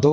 2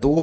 2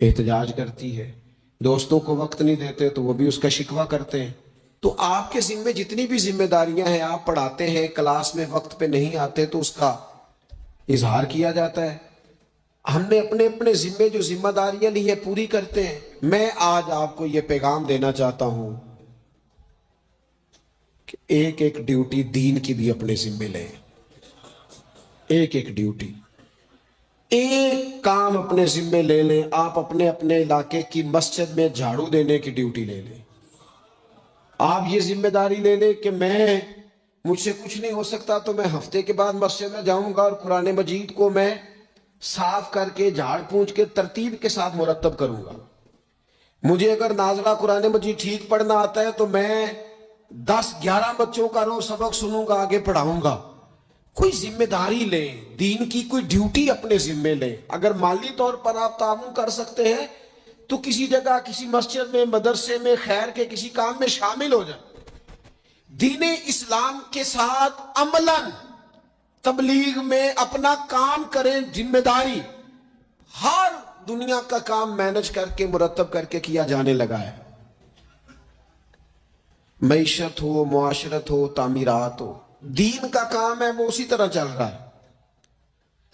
احتجاج کرتی ہے، دوستوں کو وقت نہیں دیتے تو وہ بھی اس کا شکوہ کرتے ہیں۔ تو آپ کے ذمے جتنی بھی ذمہ داریاں ہیں، آپ پڑھاتے ہیں، کلاس میں وقت پہ نہیں آتے تو اس کا اظہار کیا جاتا ہے۔ ہم نے اپنے اپنے ذمے جو ذمہ داریاں لی ہے پوری کرتے ہیں۔ میں آج آپ کو یہ پیغام دینا چاہتا ہوں کہ ایک ایک ڈیوٹی دین کی بھی اپنے ذمے لیں، ایک ایک ڈیوٹی، ایک کام اپنے ذمے لے لیں۔ آپ اپنے اپنے علاقے کی مسجد میں جھاڑو دینے کی ڈیوٹی لے لیں۔ آپ یہ ذمہ داری لے لیں کہ مجھ سے کچھ نہیں ہو سکتا تو میں ہفتے کے بعد مسجد میں جاؤں گا اور قرآن مجید کو میں صاف کر کے جھاڑ پونچھ کے ترتیب کے ساتھ مرتب کروں گا۔ مجھے اگر نازلہ قرآن مجید ٹھیک پڑھنا آتا ہے تو میں 10-11 بچوں کا روز سبق سنوں گا، آگے پڑھاؤں گا۔ کوئی ذمہ داری لیں، دین کی کوئی ڈیوٹی اپنے ذمے لیں۔ اگر مالی طور پر آپ تعاون کر سکتے ہیں تو کسی جگہ، کسی مسجد میں، مدرسے میں، خیر کے کسی کام میں شامل ہو جائیں۔ دین اسلام کے ساتھ عملاً تبلیغ میں اپنا کام کریں۔ ذمہ داری ہر دنیا کا کام مینج کر کے مرتب کر کے کیا جانے لگا ہے۔ معیشت ہو، معاشرت ہو، تعمیرات ہو، دین کا کام ہے وہ اسی طرح چل رہا ہے۔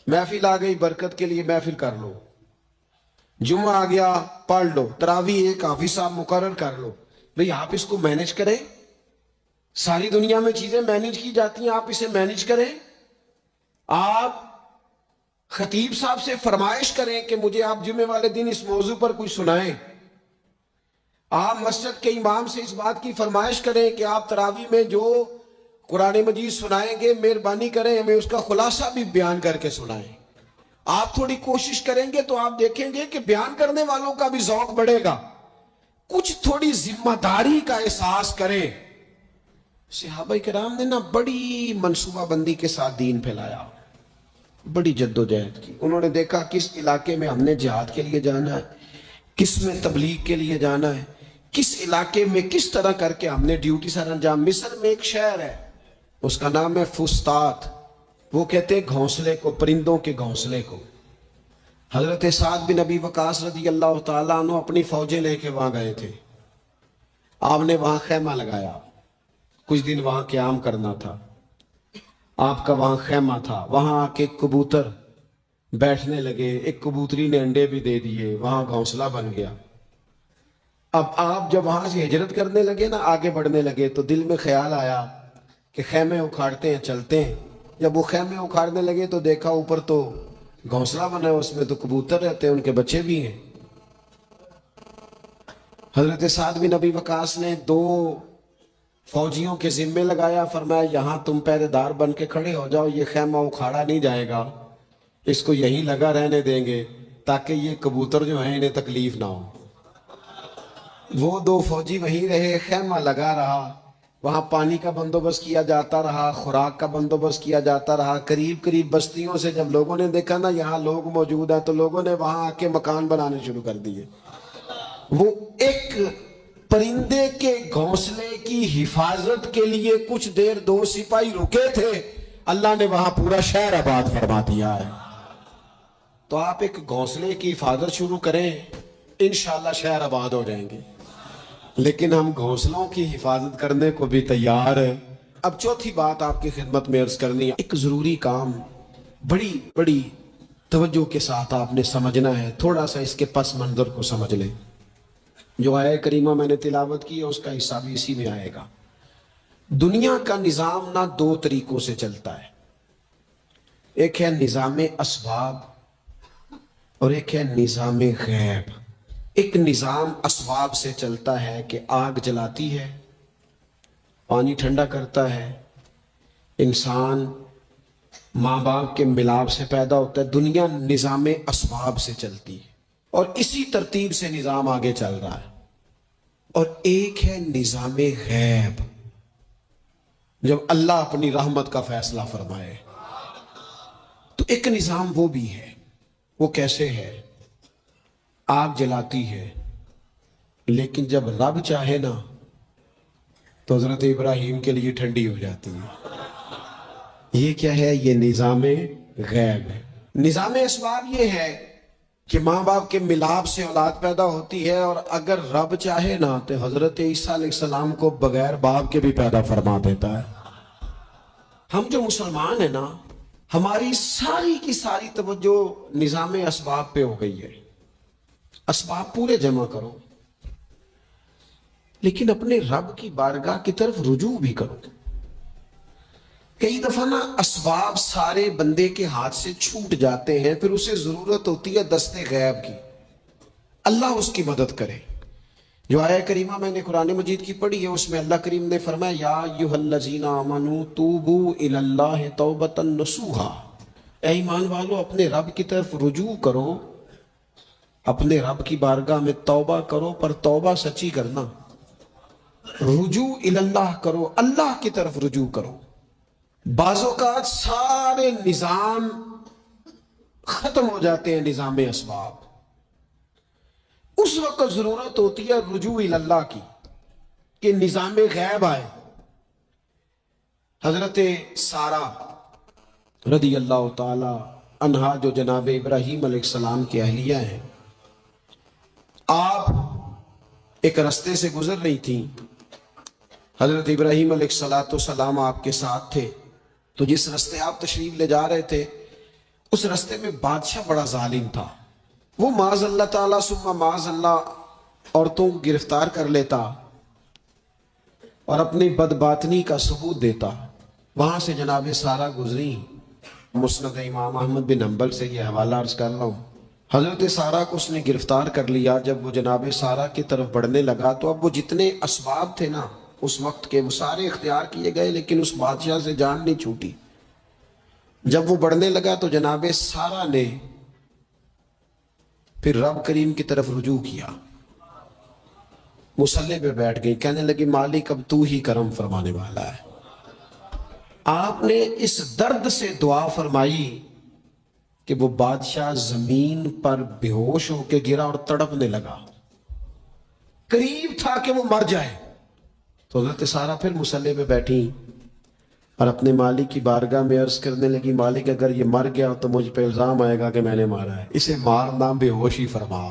محفل آ گئی، برکت کے لیے محفل کر لو، جمعہ آ گیا پڑھ لو، تراویح ایک حافظ صاحب مقرر کر لو۔ بھئی آپ اس کو مینج کریں، ساری دنیا میں چیزیں مینج کی جاتی ہیں، آپ اسے مینج کریں۔ آپ خطیب صاحب سے فرمائش کریں کہ مجھے آپ جمعے والے دن اس موضوع پر کچھ سنائیں۔ آپ مسجد کے امام سے اس بات کی فرمائش کریں کہ آپ تراویح میں جو قرآن مجید سنائیں گے مہربانی کریں ہمیں اس کا خلاصہ بھی بیان کر کے سنائیں۔ آپ تھوڑی کوشش کریں گے تو آپ دیکھیں گے کہ بیان کرنے والوں کا بھی ذوق بڑھے گا۔ کچھ تھوڑی ذمہ داری کا احساس کریں۔ صحابہ کرام نے بڑی منصوبہ بندی کے ساتھ دین پھیلایا، بڑی جد و جہد کی۔ انہوں نے دیکھا کس علاقے میں ہم نے جہاد کے لیے جانا ہے، کس میں تبلیغ کے لیے جانا ہے، کس علاقے میں کس طرح کر کے ہم نے ڈیوٹی سر انجام۔ مصر میں ایک شہر ہے، اس کا نام ہے فسطاط، وہ کہتے ہیں گھونسلے کو، پرندوں کے گھونسلے کو۔ حضرت سعد بن ابی وقاص رضی اللہ تعالیٰ عنہ اپنی فوجیں لے کے وہاں گئے تھے۔ آپ نے وہاں خیمہ لگایا، کچھ دن وہاں قیام کرنا تھا۔ آپ کا وہاں خیمہ تھا، وہاں آ کے کبوتر بیٹھنے لگے، ایک کبوتری نے انڈے بھی دے دیے، وہاں گھونسلہ بن گیا۔ اب آپ جب وہاں سے ہجرت کرنے لگے نا، آگے بڑھنے لگے تو دل میں خیال آیا کہ خیمے اکھاڑتے ہیں، چلتے ہیں۔ جب وہ خیمے اکھاڑنے لگے تو دیکھا اوپر تو گھونسلہ بنا ہے، اس میں تو کبوتر رہتے ہیں، ان کے بچے بھی ہیں۔ حضرت سعد بن ابی وقاص نے 2 فوجیوں کے ذمے لگایا، فرمایا یہاں تم پہرے دار بن کے کھڑے ہو جاؤ، یہ خیمہ اکھاڑا نہیں جائے گا، اس کو یہیں لگا رہنے دیں گے تاکہ یہ کبوتر جو ہیں انہیں تکلیف نہ ہو۔ وہ 2 فوجی وہیں رہے، خیمہ لگا رہا، وہاں پانی کا بندوبست کیا جاتا رہا، خوراک کا بندوبست کیا جاتا رہا۔ قریب بستیوں سے جب لوگوں نے دیکھا نا یہاں لوگ موجود ہیں تو لوگوں نے وہاں آ کے مکان بنانے شروع کر دیے۔ وہ ایک پرندے کے گھونسلے کی حفاظت کے لیے کچھ دیر 2 سپاہی رکے تھے، اللہ نے وہاں پورا شہر آباد فرما دیا ہے۔ تو آپ ایک گھونسلے کی حفاظت شروع کریں، انشاءاللہ شہر آباد ہو جائیں گے۔ لیکن ہم گھونسلوں کی حفاظت کرنے کو بھی تیار ہیں۔ اب چوتھی بات آپ کی خدمت میں عرض کرنی ہے، ایک ضروری کام بڑی توجہ کے ساتھ آپ نے سمجھنا ہے، تھوڑا سا اس کے پس منظر کو سمجھ لیں۔ جو آیہ کریمہ میں نے تلاوت کی ہے اس کا حصہ بھی اسی میں آئے گا۔ دنیا کا نظام 2 طریقوں سے چلتا ہے، ایک ہے نظام اسباب اور ایک ہے نظام غیب۔ ایک نظام اسباب سے چلتا ہے کہ آگ جلاتی ہے، پانی ٹھنڈا کرتا ہے، انسان ماں باپ کے ملاپ سے پیدا ہوتا ہے۔ دنیا نظام اسباب سے چلتی ہے اور اسی ترتیب سے نظام آگے چل رہا ہے۔ اور ایک ہے نظام غیب، جب اللہ اپنی رحمت کا فیصلہ فرمائے تو ایک نظام وہ بھی ہے۔ وہ کیسے ہے؟ آگ جلاتی ہے لیکن جب رب چاہے نا تو حضرت ابراہیم کے لیے ٹھنڈی ہو جاتی ہے۔ یہ کیا ہے؟ یہ نظام غیب ہے۔ نظام اسباب یہ ہے کہ ماں باپ کے ملاپ سے اولاد پیدا ہوتی ہے، اور اگر رب چاہے نا تو حضرت عیسیٰ علیہ السلام کو بغیر باپ کے بھی پیدا فرما دیتا ہے۔ ہم جو مسلمان ہیں نا، ہماری ساری کی ساری توجہ نظام اسباب پہ ہو گئی ہے۔ اسباب پورے جمع کرو، لیکن اپنے رب کی بارگاہ کی طرف رجوع بھی کرو۔ کئی دفعہ نا اسباب سارے بندے کے ہاتھ سے چھوٹ جاتے ہیں، پھر اسے ضرورت ہوتی ہے دست غیب کی، اللہ اس کی مدد کرے۔ جو آیہ کریمہ میں نے قرآن مجید کی پڑھی ہے، اس میں اللہ کریم نے فرمایا یا ایھا الذین آمنوا توبوا الی اللہ توبۃ نصوحا، اے ایمان والو اپنے رب کی طرف رجوع کرو، اپنے رب کی بارگاہ میں توبہ کرو، پر توبہ سچی کرنا، رجوع الی اللہ کرو، اللہ کی طرف رجوع کرو۔ بعض اوقات سارے نظام ختم ہو جاتے ہیں، نظام اسباب، اس وقت ضرورت ہوتی ہے رجوع اللہ کی، کہ نظام غیب آئے۔ حضرت سارہ رضی اللہ تعالی عنہا جو جناب ابراہیم علیہ السلام کی اہلیہ ہیں، آپ ایک رستے سے گزر رہی تھیں، حضرت ابراہیم علیہ السلام آپ کے ساتھ تھے، تو جس رستے آپ تشریف لے جا رہے تھے اس رستے میں بادشاہ بڑا ظالم تھا، وہ معاذ اللہ تعالیٰ ثم معاذ اللہ عورتوں کو گرفتار کر لیتا اور اپنی بدباطنی کا ثبوت دیتا۔ وہاں سے جناب سارہ گزری، مسند امام احمد بن حنبل سے یہ حوالہ عرض کر رہا ہوں، حضرت سارہ کو اس نے گرفتار کر لیا۔ جب وہ جناب سارہ کی طرف بڑھنے لگا تو اب وہ جتنے اسباب تھے نا اس وقت کے، وہ سارے اختیار کیے گئے، لیکن اس بادشاہ سے جان نہیں چھوٹی۔ جب وہ بڑھنے لگا تو جناب سارہ نے پھر رب کریم کی طرف رجوع کیا، مصلی پہ بیٹھ گئی، کہنے لگی مالک اب تو ہی کرم فرمانے والا ہے۔ آپ نے اس درد سے دعا فرمائی کہ وہ بادشاہ زمین پر بے ہوش ہو کے گرا اور تڑپنے لگا، قریب تھا کہ وہ مر جائے۔ تو حضرت سارہ پھر مصلی پہ بیٹھی اور اپنے مالک کی بارگاہ میں عرض کرنے لگی مالک اگر یہ مر گیا تو مجھ پہ الزام آئے گا کہ میں نے مارا ہے، اسے مارنا بے ہوشی فرما۔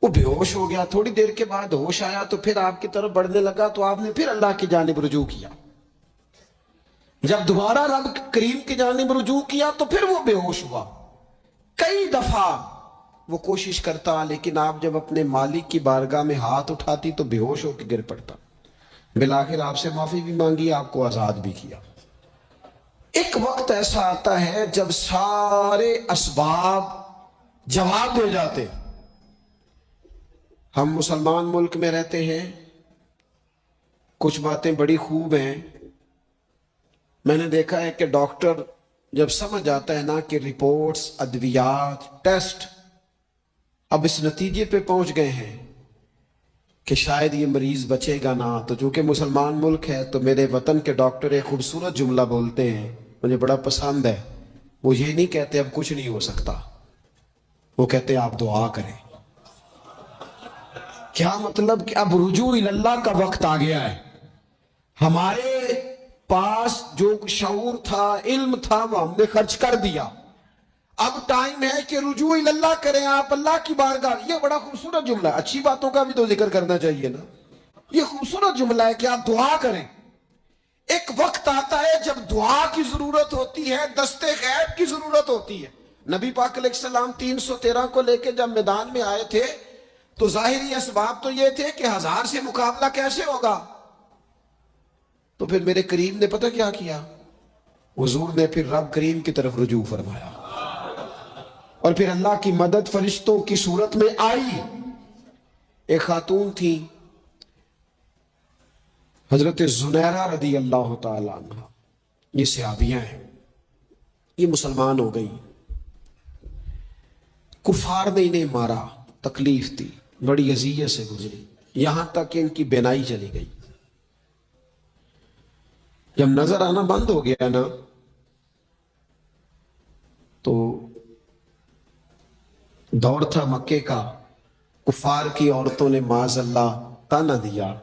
وہ بے ہوش ہو گیا، تھوڑی دیر کے بعد ہوش آیا تو پھر آپ کی طرف بڑھنے لگا، تو آپ نے پھر اللہ کی جانب رجوع کیا۔ جب دوبارہ رب کریم کی جانب رجوع کیا تو پھر وہ بے ہوش ہوا۔ کئی دفعہ وہ کوشش کرتا، لیکن آپ جب اپنے مالک کی بارگاہ میں ہاتھ اٹھاتی تو بے ہوش ہو کے گر پڑتا۔ بالآخر آپ سے معافی بھی مانگی، آپ کو آزاد بھی کیا۔ ایک وقت ایسا آتا ہے جب سارے اسباب جواب دے جاتے۔ ہم مسلمان ملک میں رہتے ہیں، کچھ باتیں بڑی خوب ہیں۔ میں نے دیکھا ہے کہ ڈاکٹر جب سمجھ آتا ہے نا کہ رپورٹس، ادویات، ٹیسٹ اب اس نتیجے پہ پہنچ گئے ہیں کہ شاید یہ مریض بچے گا نہ، تو چونکہ مسلمان ملک ہے تو میرے وطن کے ڈاکٹر ایک خوبصورت جملہ بولتے ہیں، مجھے بڑا پسند ہے۔ وہ یہ نہیں کہتے اب کچھ نہیں ہو سکتا، وہ کہتے آپ دعا کریں۔ کیا مطلب کہ اب رجوع اللہ کا وقت آ گیا ہے۔ ہمارے پاس جو شعور تھا، علم تھا، وہ ہم نے خرچ کر دیا۔ اب ٹائم ہے کہ رجوع اللہ کریں آپ اللہ کی بارگاہ۔ یہ بڑا خوبصورت جملہ ہے، اچھی باتوں کا بھی تو ذکر کرنا چاہیے نا۔ یہ خوبصورت جملہ ہے کہ آپ دعا کریں۔ ایک وقت آتا ہے جب دعا کی ضرورت ہوتی ہے، دست غیب کی ضرورت ہوتی ہے۔ نبی پاک علیہ السلام 313 کو لے کے جب میدان میں آئے تھے تو ظاہری اسباب تو یہ تھے کہ 1000 سے مقابلہ کیسے ہوگا، تو پھر میرے کریم نے پتہ کیا کیا، حضور نے پھر رب کریم کی طرف رجوع فرمایا، اور پھر اللہ کی مدد فرشتوں کی صورت میں آئی۔ ایک خاتون تھی حضرت زنیرہ رضی اللہ تعالی عنہ، یہ صحابیہ ہیں، یہ مسلمان ہو گئی، کفار نے انہیں مارا، تکلیف تھی، بڑی اذیت سے گزری، یہاں تک کہ ان کی بینائی چلی گئی۔ جب نظر آنا بند ہو گیا نا تو دور تھا مکے کا، کفار کی عورتوں نے معاذ اللہ تانا دیا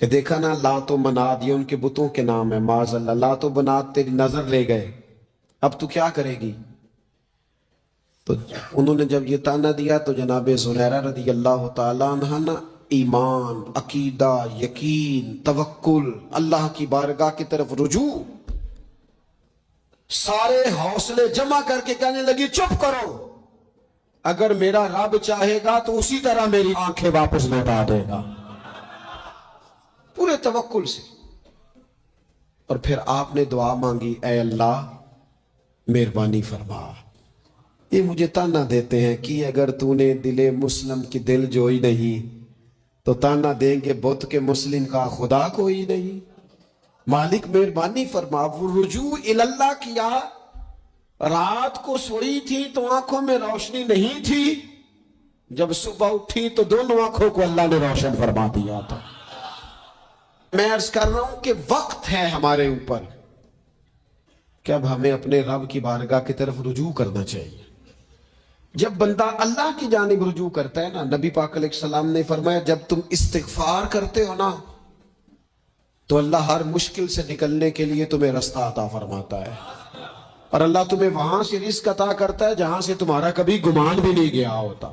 کہ دیکھا نا لات و منات، یہ ان کے بتوں کے نام ہے، معاذ اللہ لات و منات تیری نظر لے گئے، اب تو کیا کرے گی؟ تو انہوں نے جب یہ تانا دیا تو جناب زنیرہ رضی اللہ تعالیٰ عنہ نا ایمان، عقیدہ، یقین، توکل، اللہ کی بارگاہ کی طرف رجوع، سارے حوصلے جمع کر کے کہنے لگی چپ کرو، اگر میرا رب چاہے گا تو اسی طرح میری آنکھیں واپس لوٹا دے گا، پورے توکل سے۔ اور پھر آپ نے دعا مانگی، اے اللہ مہربانی فرما، یہ مجھے تانا دیتے ہیں کہ اگر تو نے دل مسلم کی دل جوئی نہیں تو تانا دیں گے بت کے مسلم کا خدا کوئی نہیں۔ مالک مہربانی فرما، وہ رجوع اللہ کیا، رات کو سوئی تھی تو آنکھوں میں روشنی نہیں تھی، جب صبح اٹھی تو دونوں آنکھوں کو اللہ نے روشن فرما دیا تھا۔ میں عرض کر رہا ہوں کہ وقت ہے ہمارے اوپر کہ اب ہمیں اپنے رب کی بارگاہ کی طرف رجوع کرنا چاہیے۔ جب بندہ اللہ کی جانب رجوع کرتا ہے نا، نبی پاک علیہ السلام نے فرمایا جب تم استغفار کرتے ہو نا تو اللہ ہر مشکل سے نکلنے کے لیے تمہیں رستہ عطا فرماتا ہے، اور اللہ تمہیں وہاں سے رزق عطا کرتا ہے جہاں سے تمہارا کبھی گمان بھی نہیں گیا ہوتا۔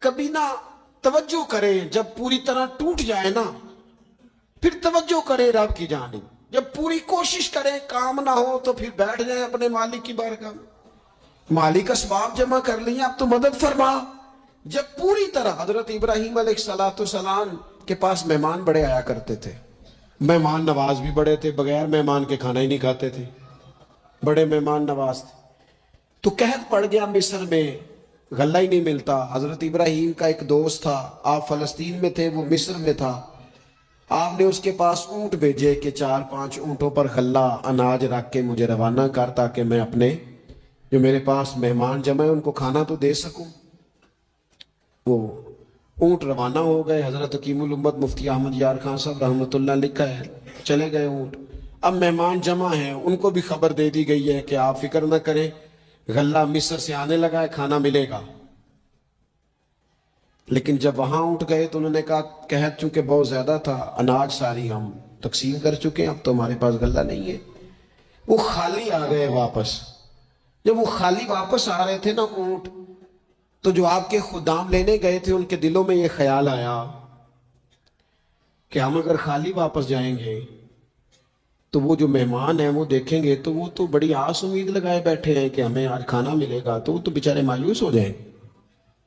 کبھی نہ توجہ کرے، جب پوری طرح ٹوٹ جائے نا پھر توجہ کرے رب کی جانب، جب پوری کوشش کرے کام نہ ہو تو پھر بیٹھ جائے اپنے مالک کی بارگاہ میں، مالک اسباب جمع کر لیں اب تو مدد فرما۔ جب پوری طرح حضرت ابراہیم علیہ السلام کے پاس مہمان بڑے آیا کرتے تھے، مہمان نواز بھی بڑے تھے، بغیر مہمان کے کھانا ہی نہیں کھاتے تھے، بڑے مہمان نواز تھے۔ تو قحط پڑ گیا مصر میں، غلہ ہی نہیں ملتا۔ حضرت ابراہیم کا ایک دوست تھا، آپ فلسطین میں تھے، وہ مصر میں تھا۔ آپ نے اس کے پاس اونٹ بھیجے کہ 4-5 اونٹوں پر غلہ اناج رکھ کے مجھے روانہ کر تاکہ میں اپنے جو میرے پاس مہمان جمع ہیں ان کو کھانا تو دے سکوں۔ وہ اونٹ روانہ ہو گئے۔ حضرت حکیم الامت مفتی احمد یار خان صاحب رحمۃ اللہ لکھا ہے، چلے گئے اونٹ۔ اب مہمان جمع ہیں، ان کو بھی خبر دے دی گئی ہے کہ آپ فکر نہ کریں، غلہ مصر سے آنے لگا ہے، کھانا ملے گا۔ لیکن جب وہاں اٹھ گئے تو انہوں نے کہا قحط چونکہ بہت زیادہ تھا، اناج ساری ہم تقسیم کر چکے ہیں، اب تو ہمارے پاس غلہ نہیں ہے۔ وہ خالی آ گئے واپس۔ جب وہ خالی واپس آ رہے تھے نا اونٹ، تو جو آپ کے خدام لینے گئے تھے ان کے دلوں میں یہ خیال آیا کہ ہم اگر خالی واپس جائیں گے تو وہ جو مہمان ہیں وہ دیکھیں گے تو وہ تو بڑی آس امید لگائے بیٹھے ہیں کہ ہمیں آج کھانا ملے گا، تو وہ تو بیچارے مایوس ہو جائیں۔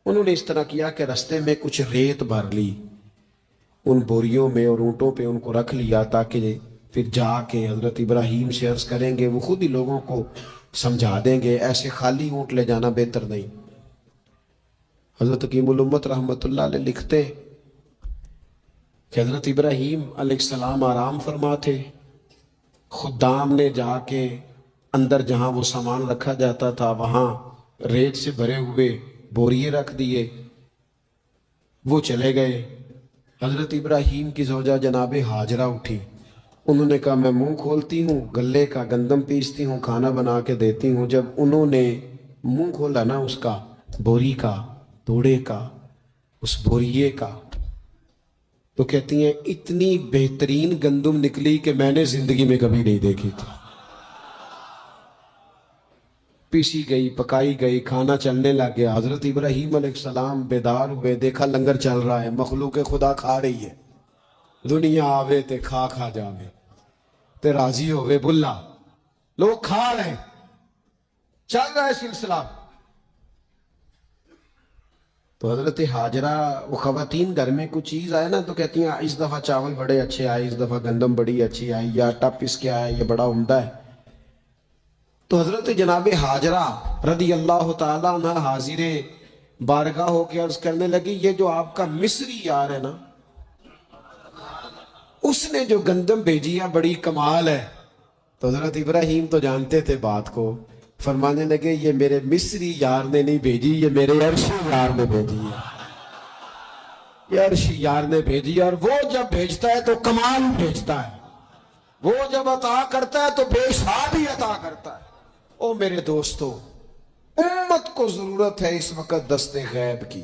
انہوں نے اس طرح کیا کہ رستے میں کچھ ریت بھر لی ان بوریوں میں اور اونٹوں پہ ان کو رکھ لیا تاکہ پھر جا کے حضرت ابراہیم سے عرض کریں گے، وہ خود ہی لوگوں کو سمجھا دیں گے، ایسے خالی اونٹ لے جانا بہتر نہیں۔ حضرت حکیم الامت رحمۃ اللہ علیہ لکھتے کہ حضرت ابراہیم علیہ السلام آرام فرما تھے، خدام نے جا کے اندر جہاں وہ سامان رکھا جاتا تھا وہاں ریت سے بھرے ہوئے بوریے رکھ دیے، وہ چلے گئے۔ حضرت ابراہیم کی زوجہ جناب ہاجرہ اٹھی، انہوں نے کہا میں منہ کھولتی ہوں، گلے کا گندم پیستی ہوں، کھانا بنا کے دیتی ہوں۔ جب انہوں نے منہ کھولا نا اس کا، بوری کا، توڑے کا، اس بوریے کا، تو کہتی ہیں اتنی بہترین گندم نکلی کہ میں نے زندگی میں کبھی نہیں دیکھی تھی۔ پیسی گئی، پکائی گئی، کھانا چلنے لگ گیا۔ حضرت ابراہیم علیہ السلام بیدار ہوئے، دیکھا لنگر چل رہا ہے، مخلوق خدا کھا رہی ہے۔ دنیا آوے تے کھا جاوے تے راضی ہوئے بلا، لوگ کھا رہے، چل رہا ہے سلسلہ۔ تو حضرت ہاجرہ، وہ خواتین گھر میں کچھ چیز آئے نا تو کہتی ہیں اس دفعہ چاول بڑے اچھے آئے، اس دفعہ گندم بڑی اچھی آئی، یا آٹا پس کے آیا، یہ بڑا عمدہ ہے۔ تو حضرت جناب ہاجرہ رضی اللہ تعالیٰ عنہ حاضر بارگاہ ہو کے عرض کرنے لگی، یہ جو آپ کا مصری یار ہے نا، اس نے جو گندم بھیجی ہے بڑی کمال ہے۔ تو حضرت ابراہیم تو جانتے تھے بات کو، فرمانے لگے یہ میرے مصری یار نے نہیں بھیجی، یہ میرے عرشی یار نے بھیجی ہے، یہ عرشی یار نے بھیجی ہے۔ اور وہ جب بھیجتا ہے تو کمال بھیجتا ہے، وہ جب عطا کرتا ہے تو بے حساب ہی عطا کرتا ہے۔ او میرے دوستو، امت کو ضرورت ہے اس وقت دست غیب کی۔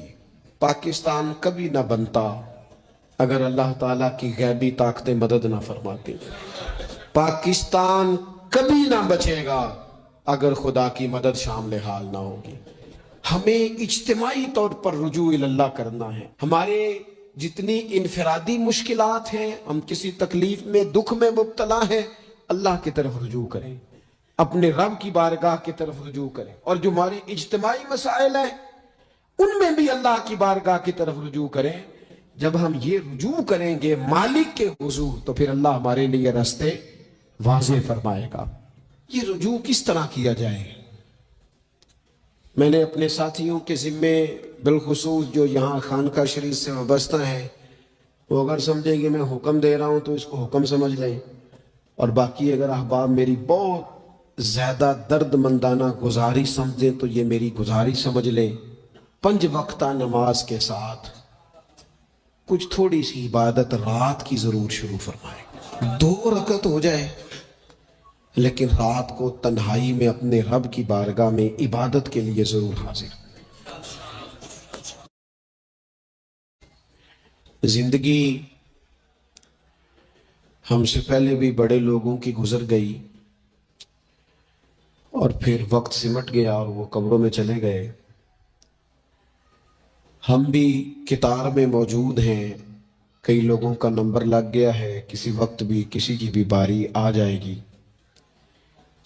پاکستان کبھی نہ بنتا اگر اللہ تعالیٰ کی غیبی طاقتیں مدد نہ فرماتی۔ پاکستان کبھی نہ بچے گا اگر خدا کی مدد شامل حال نہ ہوگی۔ ہمیں اجتماعی طور پر رجوع اللہ کرنا ہے. ہمارے جتنی انفرادی مشکلات ہیں، ہم کسی تکلیف میں دکھ میں مبتلا ہیں، اللہ کی طرف رجوع کریں، اپنے رب کی بارگاہ کی طرف رجوع کریں. اور جو ہمارے اجتماعی مسائل ہیں ان میں بھی اللہ کی بارگاہ کی طرف رجوع کریں. جب ہم یہ رجوع کریں گے مالک کے حضور تو پھر اللہ ہمارے لیے راستے واضح فرمائے گا. یہ رجوع کس طرح کیا جائے؟ میں نے اپنے ساتھیوں کے ذمے بالخصوص جو یہاں خانقاہ شریف سے وابستہ ہیں، وہ اگر سمجھیں کہ میں حکم دے رہا ہوں تو اس کو حکم سمجھ لیں، اور باقی اگر احباب میری بہت زیادہ درد مندانہ گزارش سمجھیں تو یہ میری گزارش سمجھ لیں. 5 وقتہ نماز کے ساتھ کچھ تھوڑی سی عبادت رات کی ضرور شروع فرمائیں. 2 رکعت ہو جائے لیکن رات کو تنہائی میں اپنے رب کی بارگاہ میں عبادت کے لیے ضرور حاضر. زندگی ہم سے پہلے بھی بڑے لوگوں کی گزر گئی اور پھر وقت سمٹ گیا اور وہ قبروں میں چلے گئے. ہم بھی قطار میں موجود ہیں، کئی لوگوں کا نمبر لگ گیا ہے، کسی وقت بھی کسی کی بھی باری آ جائے گی.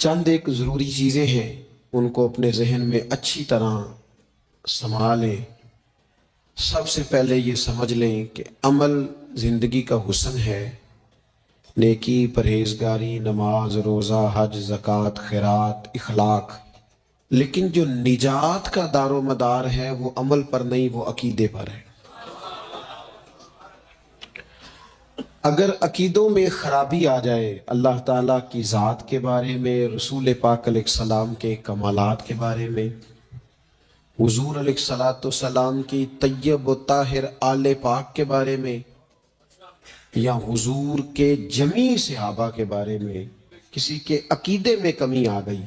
چند ایک ضروری چیزیں ہیں، ان کو اپنے ذہن میں اچھی طرح سنبھالیں. سب سے پہلے یہ سمجھ لیں کہ عمل زندگی کا حسن ہے. نیکی، پرہیزگاری، نماز، روزہ، حج، زکوٰۃ، خیرات، اخلاق. لیکن جو نجات کا دار و مدار ہے وہ عمل پر نہیں، وہ عقیدے پر ہے. اگر عقیدوں میں خرابی آ جائے، اللہ تعالیٰ کی ذات کے بارے میں، رسول پاک علیہ السلام کے کمالات کے بارے میں، حضور علیہ السلام کی طیب و طاہر آل پاک کے بارے میں، یا حضور کے جمیع صحابہ کے بارے میں کسی کے عقیدے میں کمی آ گئی،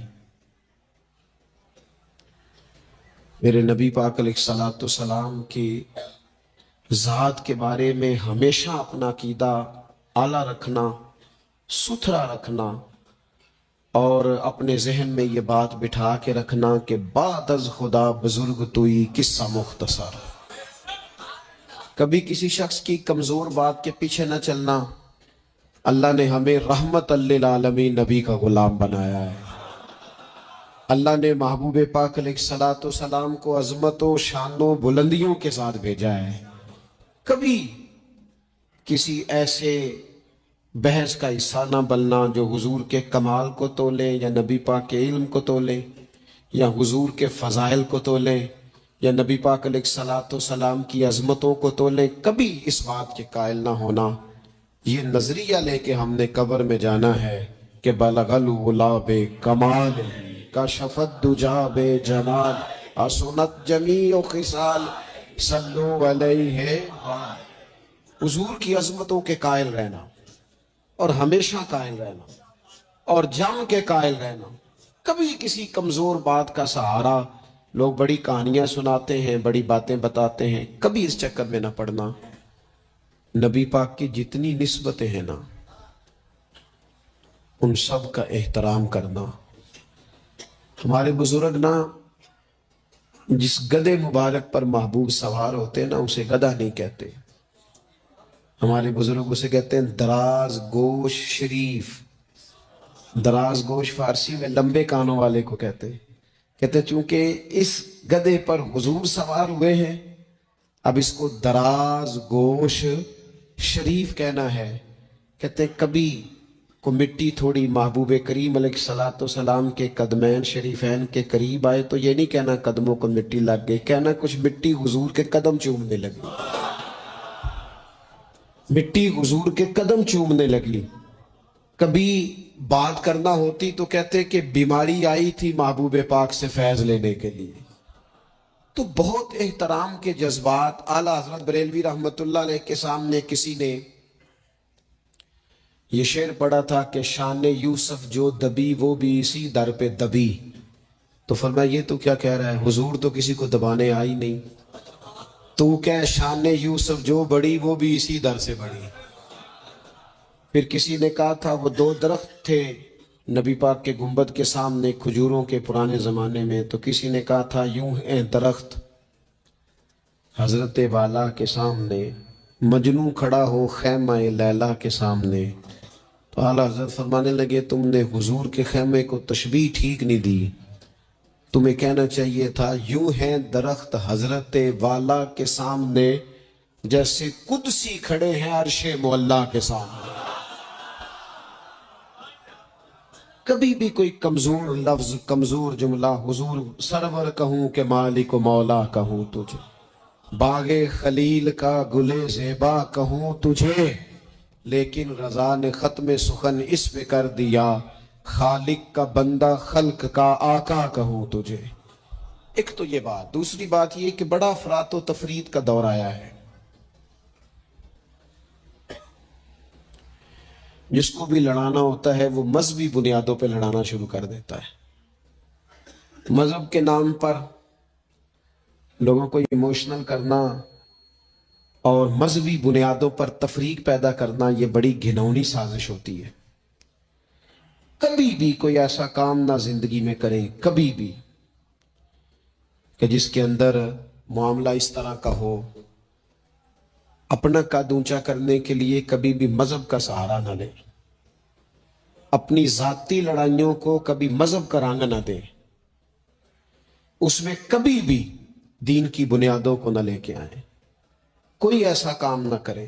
میرے نبی پاک علیہ السلام کی ذات کے بارے میں ہمیشہ اپنا عقیدہ اعلیٰ رکھنا، ستھرا رکھنا، اور اپنے ذہن میں یہ بات بٹھا کے رکھنا کہ بعد از خدا بزرگ توئی قصہ مختصر. کبھی کسی شخص کی کمزور بات کے پیچھے نہ چلنا. اللہ نے ہمیں رحمت للعالمین نبی کا غلام بنایا ہے. اللہ نے محبوب پاک علیہ السلام کو عظمتوں، شانوں، بلندیوں کے ساتھ بھیجا ہے. کبھی کسی ایسے بحث کا حصہ نہ بننا جو حضور کے کمال کو تولے، یا نبی پاک کے علم کو تولے، یا حضور کے فضائل کو تولے، یا نبی پاک علیہ السلام کی عظمتوں کو تولے. کبھی اس بات کے قائل نہ ہونا. یہ نظریہ لے کے ہم نے قبر میں جانا ہے کہ بلغ العلا بے کمال، کشفت دجا بے جمال، حسنت جمیع خصال، صلو علیہ. حضور کی عظمتوں کے قائل رہنا، اور ہمیشہ قائل رہنا، اور جم کے قائل رہنا. کبھی کسی کمزور بات کا سہارا، لوگ بڑی کہانیاں سناتے ہیں، بڑی باتیں بتاتے ہیں، کبھی اس چکر میں نہ پڑنا. نبی پاک کی جتنی نسبتیں ہیں نا، ان سب کا احترام کرنا. ہمارے بزرگ نا جس گدھے مبارک پر محبوب سوار ہوتے نا اسے گدھا نہیں کہتے. ہمارے بزرگ اسے کہتے ہیں دراز گوش شریف. دراز گوش فارسی میں لمبے کانوں والے کو کہتے ہیں. کہتے چونکہ اس گدھے پر حضور سوار ہوئے ہیں، اب اس کو دراز گوش شریف کہنا ہے. کہتے کبھی کو مٹی تھوڑی محبوب کریم علیہ السلام کے قدمین شریفین کے قریب آئے تو یہ نہیں کہنا قدموں کو مٹی لگ گئی، کہنا کچھ مٹی حضور کے قدم چومنے لگی. مٹی حضور کے قدم چومنے لگی. کبھی بات کرنا ہوتی تو کہتے کہ بیماری آئی تھی محبوب پاک سے فیض لینے کے لیے. تو بہت احترام کے جذبات. اعلیٰ حضرت بریلوی رحمت اللہ علیہ کے سامنے کسی نے یہ شعر پڑھا تھا کہ شان یوسف جو دبی وہ بھی اسی در پہ دبی. تو فرمایا یہ تو کیا کہہ رہا ہے، حضور تو کسی کو دبانے آئی نہیں. تو کہ شان یوسف جو بڑی وہ بھی اسی در سے بڑی. پھر کسی نے کہا تھا وہ 2 درخت تھے، نبی پاک کے گنبد کے سامنے کھجوروں کے پرانے زمانے میں تو کسی نے کہا تھا یوں ہے درخت حضرت والا کے سامنے، مجنوں کھڑا ہو خیمہ لیلا کے سامنے. تو اعلیٰ حضرت فرمانے لگے تم نے حضور کے خیمے کو تشبیہ ٹھیک نہیں دی، تمہیں کہنا چاہیے تھا یوں ہے درخت حضرت والا کے سامنے جیسے قدسی کھڑے ہیں عرش معلیٰ کے سامنے. کبھی بھی کوئی کمزور لفظ، کمزور جملہ حضور سرور کہوں کہ مالک و مولا کہوں تجھے، باغ خلیل کا گلے زیبا کہوں تجھے، لیکن رضا نے ختم سخن اس پہ کر دیا خالق کا بندہ خلق کا آقا کہوں تجھے. ایک تو یہ بات. دوسری بات یہ کہ بڑا افراط و تفرید کا دور آیا ہے. جس کو بھی لڑانا ہوتا ہے وہ مذہبی بنیادوں پہ لڑانا شروع کر دیتا ہے. مذہب کے نام پر لوگوں کو ایموشنل کرنا اور مذہبی بنیادوں پر تفریق پیدا کرنا یہ بڑی گھناؤنی سازش ہوتی ہے. کبھی بھی کوئی ایسا کام نہ زندگی میں کرے، کبھی بھی، کہ جس کے اندر معاملہ اس طرح کا ہو. اپنا قد اونچا کرنے کے لیے کبھی بھی مذہب کا سہارا نہ لے. اپنی ذاتی لڑائیوں کو کبھی مذہب کا رنگ نہ دے. اس میں کبھی بھی دین کی بنیادوں کو نہ لے کے آئیں. کوئی ایسا کام نہ کرے.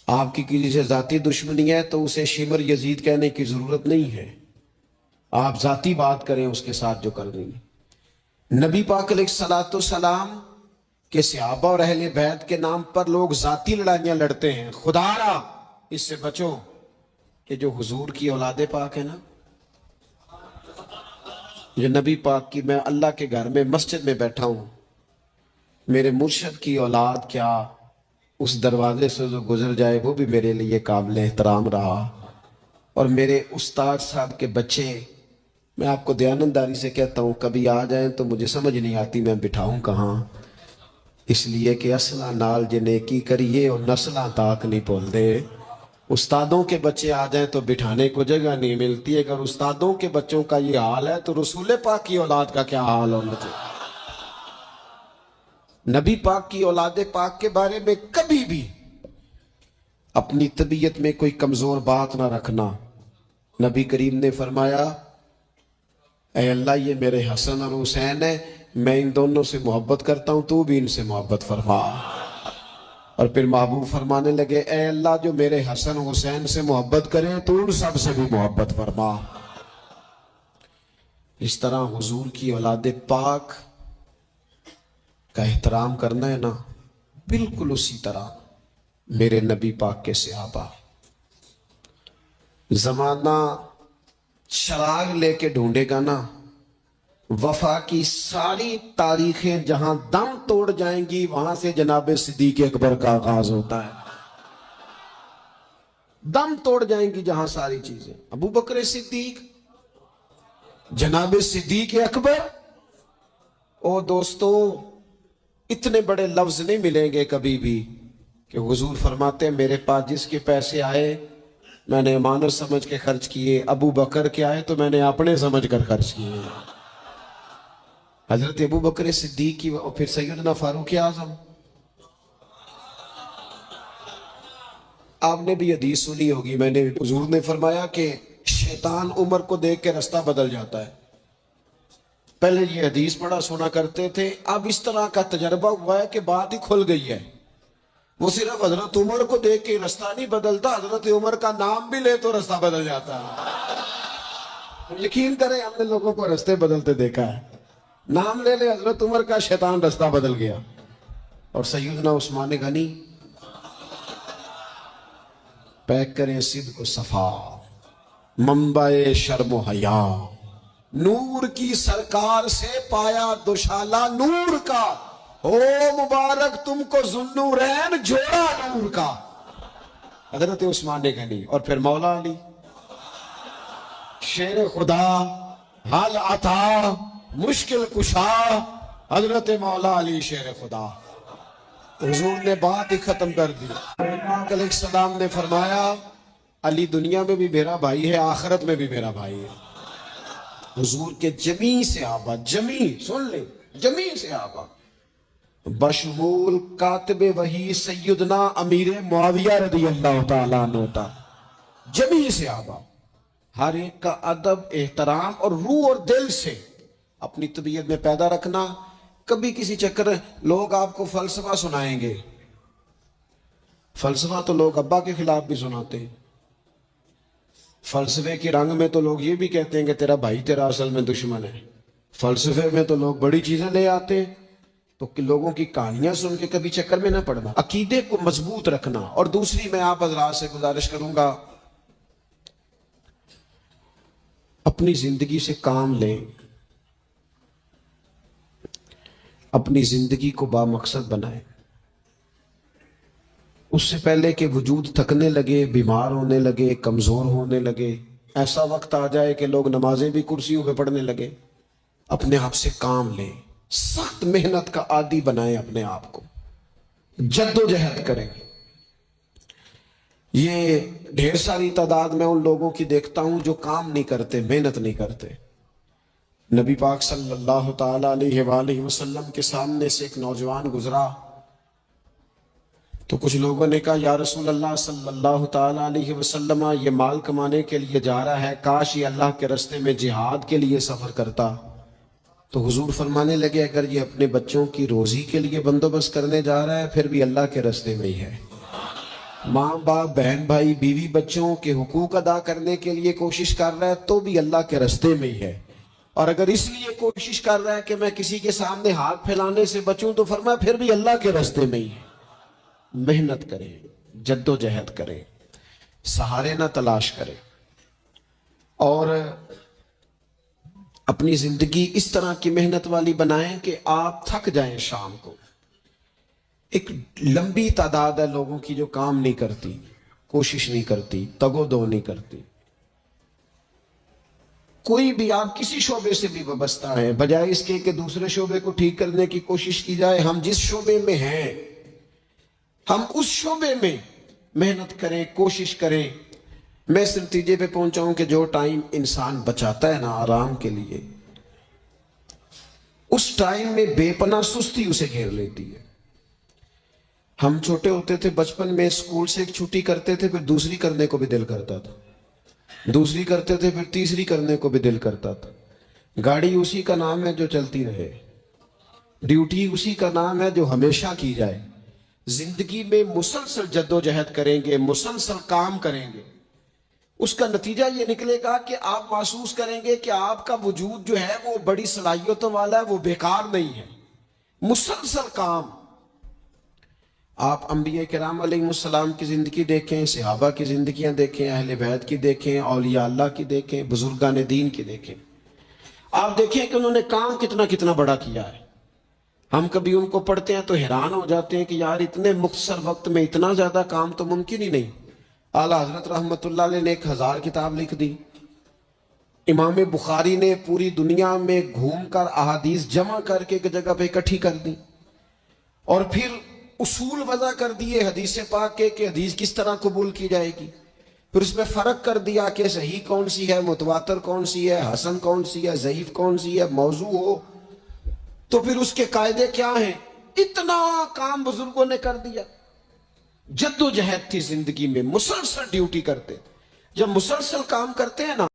آپ کی کسی سے ذاتی دشمنی ہے تو اسے شمر یزید کہنے کی ضرورت نہیں ہے. آپ ذاتی بات کریں اس کے ساتھ جو کر دیں گے. نبی پاک علیہ الصلوۃ والسلام کہ صحابہ اور اہل بیت کے نام پر لوگ ذاتی لڑائیاں لڑتے ہیں، خدا را اس سے بچو. کہ جو حضور کی اولاد پاک ہے نا، جو نبی پاک کی، میں اللہ کے گھر میں مسجد میں بیٹھا ہوں، میرے مرشد کی اولاد کیا اس دروازے سے جو گزر جائے وہ بھی میرے لیے قابل احترام رہا. اور میرے استاد صاحب کے بچے، میں آپ کو دیانتداری سے کہتا ہوں کبھی آ جائیں تو مجھے سمجھ نہیں آتی میں بٹھاؤں کہاں. اس لیے کہ اصلہ نال جنے کی کریے اور نسلہ تاک نہیں بول دے. استادوں کے بچے آ جائیں تو بٹھانے کو جگہ نہیں ملتی. اگر استادوں کے بچوں کا یہ حال ہے تو رسول پاک کی اولاد کا کیا حال ہونا چاہیے. نبی پاک کی اولاد پاک کے بارے میں کبھی بھی اپنی طبیعت میں کوئی کمزور بات نہ رکھنا. نبی کریم نے فرمایا اے اللہ یہ میرے حسن اور حسین ہے، میں ان دونوں سے محبت کرتا ہوں، تو بھی ان سے محبت فرما. اور پھر محبوب فرمانے لگے اے اللہ جو میرے حسن حسین سے محبت کرے تو ان سب سے بھی محبت فرما. اس طرح حضور کی اولاد پاک کا احترام کرنا ہے نا، بالکل اسی طرح میرے نبی پاک کے صحابہ. زمانہ چراغ لے کے ڈھونڈے گا نا، وفا کی ساری تاریخیں جہاں دم توڑ جائیں گی وہاں سے جناب صدیق اکبر کا آغاز ہوتا ہے. دم توڑ جائیں گی جہاں ساری چیزیں. ابو بکر صدیق، جناب صدیق اکبر. او دوستو اتنے بڑے لفظ نہیں ملیں گے کبھی بھی کہ حضور فرماتے ہیں میرے پاس جس کے پیسے آئے میں نے امانت سمجھ کے خرچ کیے، ابو بکر کے آئے تو میں نے اپنے سمجھ کر خرچ کیے. حضرت ابو بکر صدیق کی اور پھر سیدنا فاروق اعظم. آپ نے بھی حدیث سنی ہوگی، میں نے حضور نے فرمایا کہ شیطان عمر کو دیکھ کے رستہ بدل جاتا ہے. پہلے یہ حدیث بڑا سنا کرتے تھے، اب اس طرح کا تجربہ ہوا ہے کہ بات ہی کھل گئی ہے. وہ صرف حضرت عمر کو دیکھ کے رستہ نہیں بدلتا، حضرت عمر کا نام بھی لے تو رستہ بدل جاتا ہے. یقین کریں ہم نے لوگوں کو رستے بدلتے دیکھا ہے. نام لے لے حضرت عمر کا، شیطان رستہ بدل گیا. اور سیدنا عثمان غنی، پیک کریں صدق و صفا، منبع شرم و حیا، نور کی سرکار سے پایا دوشالہ نور کا، او مبارک تم کو ذوالنورین جوڑا نور کا. حضرت عثمان غنی. اور پھر مولا علی شیر خدا، حال عطا، مشکل کشا، حضرت مولا علی شیر خدا. حضور نے بات ہی ختم کر دی. علیہ السلام نے فرمایا علی دنیا میں بھی میرا بھائی ہے، آخرت میں بھی میرا بھائی ہے۔ حضور کے جمیع صحابہ، جمیع سن لیں، جمیع صحابہ بشمول کاتب وحی سیدنا امیر معاویہ رضی اللہ تعالیٰ عنہ تھا، جمیع صحابہ ہر ایک کا ادب، احترام اور روح اور دل سے اپنی طبیعت میں پیدا رکھنا۔ کبھی کسی چکر لوگ آپ کو فلسفہ سنائیں گے، فلسفہ تو لوگ ابا کے خلاف بھی سناتے ہیں، فلسفے کی رنگ میں تو لوگ یہ بھی کہتے ہیں کہ تیرا بھائی تیرا اصل میں دشمن ہے۔ فلسفے میں تو لوگ بڑی چیزیں لے آتے ہیں، تو لوگوں کی کہانیاں سن کے کبھی چکر میں نہ پڑنا، عقیدے کو مضبوط رکھنا۔ اور دوسری میں آپ حضرات سے گزارش کروں گا، اپنی زندگی سے کام لیں، اپنی زندگی کو با مقصد بنائیں۔ اس سے پہلے کہ وجود تھکنے لگے، بیمار ہونے لگے، کمزور ہونے لگے، ایسا وقت آ جائے کہ لوگ نمازیں بھی کرسیوں پہ پڑھنے لگے، اپنے آپ سے کام لیں، سخت محنت کا عادی بنائیں اپنے آپ کو، جد و جہد کریں۔ یہ ڈھیر ساری تعداد میں ان لوگوں کی دیکھتا ہوں جو کام نہیں کرتے، محنت نہیں کرتے۔ نبی پاک صلی اللہ تعالی علیہ وآلہ وسلم کے سامنے سے ایک نوجوان گزرا، تو کچھ لوگوں نے کہا یا رسول اللہ صلی اللہ تعالی علیہ وسلم، یہ مال کمانے کے لیے جا رہا ہے، کاش یہ اللہ کے راستے میں جہاد کے لیے سفر کرتا۔ تو حضور فرمانے لگے اگر یہ اپنے بچوں کی روزی کے لیے بندوبست کرنے جا رہا ہے پھر بھی اللہ کے راستے میں ہی ہے۔ ماں باپ، بہن بھائی، بیوی بچوں کے حقوق ادا کرنے کے لیے کوشش کر رہا ہے تو بھی اللہ کے راستے میں ہی ہے۔ اور اگر اس لیے کوشش کر رہا ہے کہ میں کسی کے سامنے ہاتھ پھیلانے سے بچوں تو فرمایا پھر بھی اللہ کے راستے میں ہی ہے۔ محنت کریں، جد و جہد کریں، سہارے نہ تلاش کریں، اور اپنی زندگی اس طرح کی محنت والی بنائیں کہ آپ تھک جائیں شام کو۔ ایک لمبی تعداد ہے لوگوں کی جو کام نہیں کرتی، کوشش نہیں کرتی، تگ و دو نہیں کرتی۔ کوئی بھی آپ کسی شعبے سے بھی وابستہ ہے، بجائے اس کے کہ دوسرے شعبے کو ٹھیک کرنے کی کوشش کی جائے، ہم جس شعبے میں ہیں ہم اس شعبے میں محنت کریں، کوشش کریں۔ میں اس نتیجے پہ پہنچا ہوں کہ جو ٹائم انسان بچاتا ہے نا آرام کے لیے، اس ٹائم میں بے پناہ سستی اسے گھیر لیتی ہے۔ ہم چھوٹے ہوتے تھے بچپن میں، اسکول سے ایک چھٹی کرتے تھے پھر دوسری کرنے کو بھی دل کرتا تھا، دوسری کرتے تھے پھر تیسری کرنے کو بھی دل کرتا تھا۔ گاڑی اسی کا نام ہے جو چلتی رہے، ڈیوٹی اسی کا نام ہے جو ہمیشہ کی جائے۔ زندگی میں مسلسل جد و جہد کریں گے، مسلسل کام کریں گے، اس کا نتیجہ یہ نکلے گا کہ آپ محسوس کریں گے کہ آپ کا وجود جو ہے وہ بڑی صلاحیتوں والا ہے، وہ بیکار نہیں ہے۔ مسلسل کام۔ آپ انبیاء کرام علیہ السلام کی زندگی دیکھیں، صحابہ کی زندگیاں دیکھیں، اہل بیت کی دیکھیں، اولیاء اللہ کی دیکھیں، بزرگان دین کی دیکھیں، آپ دیکھیں کہ انہوں نے کام کتنا کتنا بڑا کیا ہے۔ ہم کبھی ان کو پڑھتے ہیں تو حیران ہو جاتے ہیں کہ یار اتنے مختصر وقت میں اتنا زیادہ کام تو ممکن ہی نہیں۔ اعلیٰ حضرت رحمت اللہ علیہ نے 1000 کتاب لکھ دی، امام بخاری نے پوری دنیا میں گھوم کر احادیث جمع کر کے ایک جگہ پہ اکٹھی کر دی، اور پھر اصول وضع کر دیے حدیث پاک کے کہ حدیث کس طرح قبول کی جائے گی، پھر اس میں فرق کر دیا کہ صحیح کون سی ہے، متواتر کون سی ہے، حسن کون سی ہے، ضعیف کون سی ہے، موضوع ہو تو پھر اس کے قاعدے کیا ہیں۔ اتنا کام بزرگوں نے کر دیا۔ جد و جہد تھی زندگی میں، مسلسل ڈیوٹی کرتے۔ جب مسلسل کام کرتے ہیں نا